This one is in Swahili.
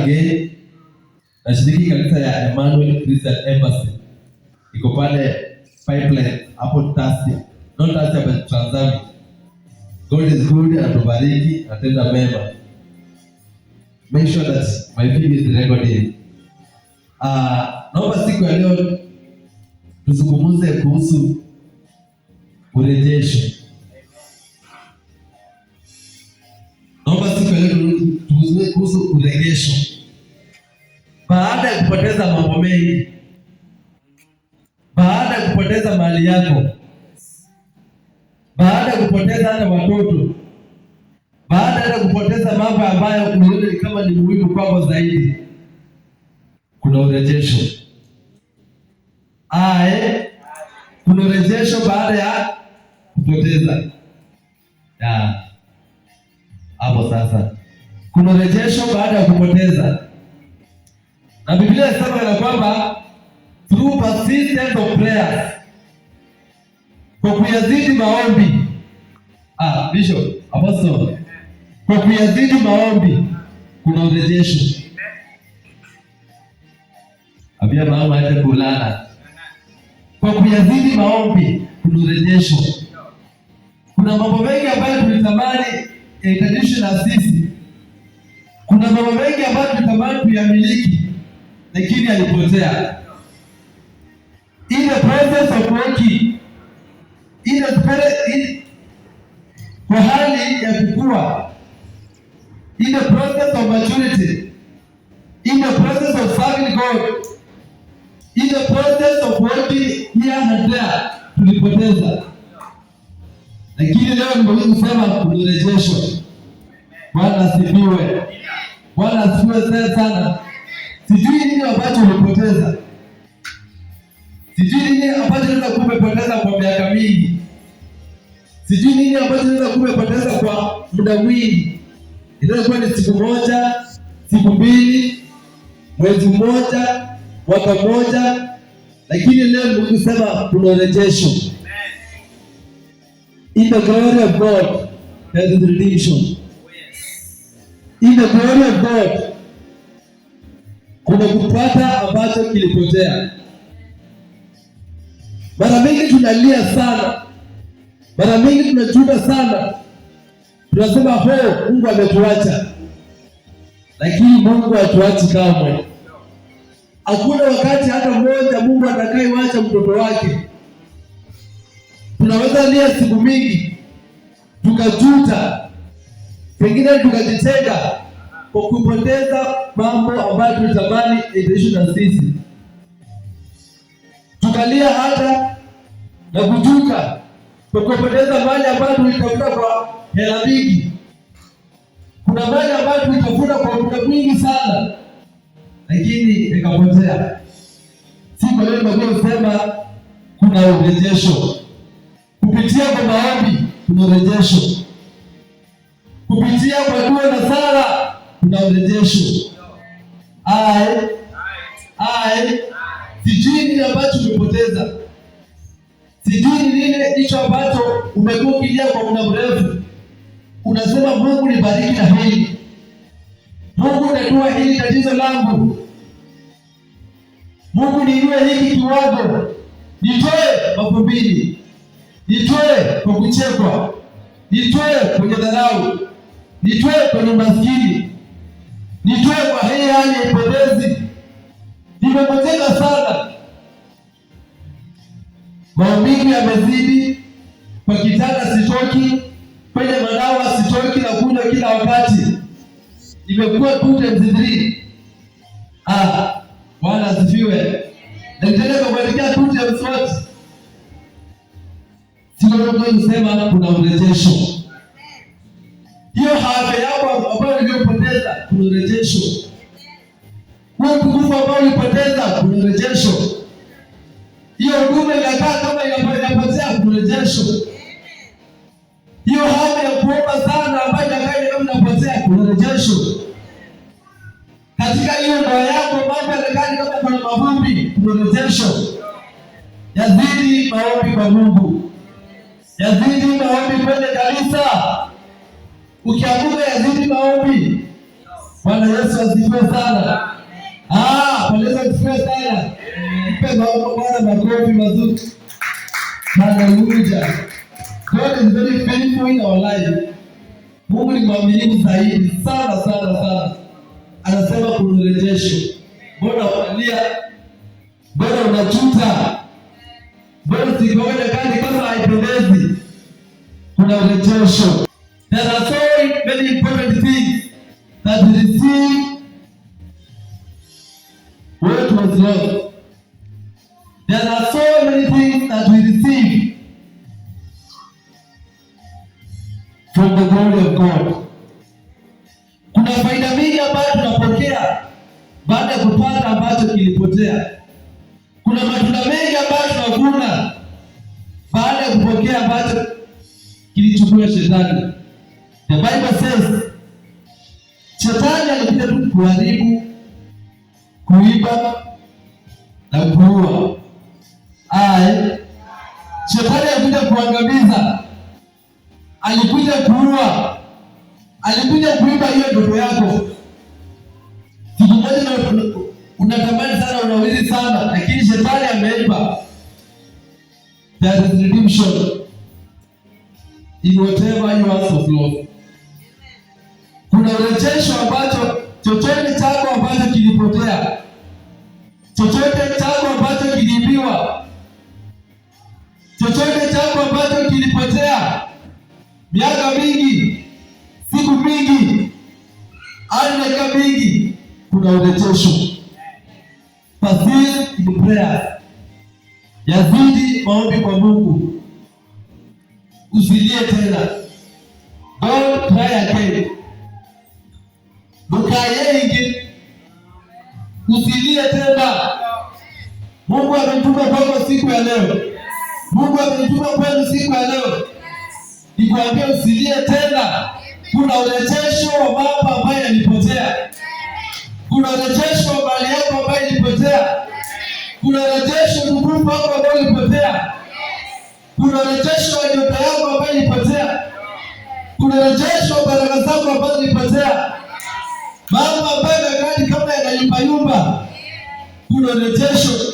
again. Nashiriki kanisa ya Emmanuel Christian Embassy. Iko pale Pipeline hapo Tasia. Not Tasia but Trans-Nzoia. God is good, anatubariki, atenda mema. Make sure that my video is recorded. Naomba siku ya leo tuzungumze kuhusu urejesho. Naomba siku ya leo tuzungumze kuhusu urejesho. Baada ya kupoteza mambo mengi, baada ya kupoteza mali yako, baada ya kupoteza hata watoto, baada ya kupoteza mambo ambayo unaona kama ni muhimu kwako zaidi, kuna urejesho. Kuna urejesho baada ya kupoteza. Hapo sasa. Kuna urejesho baada ya kupoteza. Na Biblia inasema ya kwamba through persistence of prayers, kwa kuyazidi maombi. Bishop, Apostle, kwa kuyazidi maombi kuna urejesho. Abia mama aje kulala. Kwa kuyazidi maombi kuna urejesho. Kuna mambo mengi ambayo tulitamani tradition na sisi. Kuna mambo mengi ambayo tulitamani kuyamiliki lakini alipotea. In the process of working, kwa hali ya kukua, in the process of maturity, in the process of serving God, in the process of working here and there, tulipoteza. Lakini leo nimekuja kusema kurejesho. Bwana asifiwe. Bwana asifiwe sana. Sijui nini ambacho ulipoteza. Sijui nini ambacho unaweza kupoteza kwa miaka mingi. Sijui nini ambacho unaweza kupoteza kwa muda mwingi. Inaweza kuwa ni siku moja, siku mbili, mwezi mmoja, mwaka mmoja, lakini leo Mungu anasema kuna urejesho. In the glory of God, there is redemption. In the glory of God, kuna kupata ambacho kilipotea. Mara mingi tunalia sana. Mara mingi tunajuta sana. Tunasema Mungu ametuacha. Lakini Mungu hatuachi kamwe. Hakuna wakati hata mmoja Mungu atakayemwacha mtoto wake. Tunaweza lia siku mingi, tukajuta, pengine tukajitenga kwa kupoteza mambo ambayo tulitamani edition na sisi. Tukalia hata na kujuta kwa kupoteza mali ambayo tulitafuta kwa hela mingi. Kuna mali ambayo tulitafuta kwa muda mwingi sana, lakini ikapotea. Siku leo nimekuja kusema kuna urejesho. Kupitia kwa maombi kuna urejesho. Kupitia kwa dua na sala kuna urejesho. Sijui nini ambacho umepoteza. Sijui nini hicho ambacho umekuwa ukilia kwa muda mrefu. Unasema Mungu nibariki na hili. Mungu natoa hili tatizo langu. Mungu niinue hiki kiwango. Nitoe mavumbini. Nitoe kwa kuchekwa. Nitoe kwenye dharau. Nitoe kwenye maskini. Nitoe kwa hii hali ya upotezi. Nimepoteza sana. Maumivu yamezidi. Kwa kitanda sitoki. Kwenye madawa sitoki na kunywa kila wakati. Nimekuwa 2 times 3. Bwana asifiwe. Na nitaenda kuelekea 2 times what? Sio ndio kusema kuna urejesho. Hiyo afya yako ambayo uliyopoteza kuna urejesho. Huo nguvu ambao ulipoteza kuna urejesho. Hiyo huduma inakaa kama inapotea kuna urejesho. Hiyo hamu ya kuomba sana ambayo inakaa kama inapotea kuna urejesho. Katika hiyo ndoa yako mambo yanakaa kama kuna mavumbi kuna urejesho. Yazidi maombi kwa Mungu. Yazidi maombi kwenye kanisa. Ukiamuka yazidi maombi. Bwana Yesu asifiwe sana. Bwana Yesu asifiwe sana. Mpe Bwana makofi mazuri. Hallelujah. God is very faithful in our life. Mungu ni mwaminifu zaidi sana sana sana. Anasema kuna urejesho. Mbona unalia? Mbona unajuta? Mbona sikofanya kazi kama haipendezi? Kuna urejesho. There are so many important things that we receive when it was lost. There are so many things that we receive from the glory of God. Kuna faida mingi ambayo tunapokea baada ya kupata ambacho kilipotea. Kuna matunda mengi ambayo tunavuna baada ya kupokea ambacho kilichukua shetani. The Bible says, shetani alikuja tu kuharibu, kuiba na kuua. Shetani alikuja kuangamiza, alikuja kuua, alikuja kuiba hiyo ndoto yako. Siku moja unatamani sana, unawili sana, lakini shetani ameiba. There is redemption in whatever you ask of Lord. Kuna urejesho ambacho chochote chako ambacho kilipotea, chochote chako ambacho kiliibiwa, chochote chako ambacho kilipotea miaka mingi, siku mingi, hadi dakika mingi, kuna urejesho. Persist in prayer. Yazidi maombi kwa Mungu. Usilie tena. Don't try again. Bukayengi. Usilie tena. Mungu ametuma kwako siku ya leo. Mungu ametuma kwenu siku ya leo. Nikwambia usilie tena. Kuna urejesho wa mambo ambayo yalipotea. Kuna urejesho wa mali yako ambayo ilipotea. Kuna urejesho nguvu wako ambayo ilipotea. Kuna urejesho wa nyota yako ambayo ilipotea. Kuna urejesho wa baraka zako ambazo zilipotea. Mambo ambayo yakani kama yanayumba. Kuna urejesho.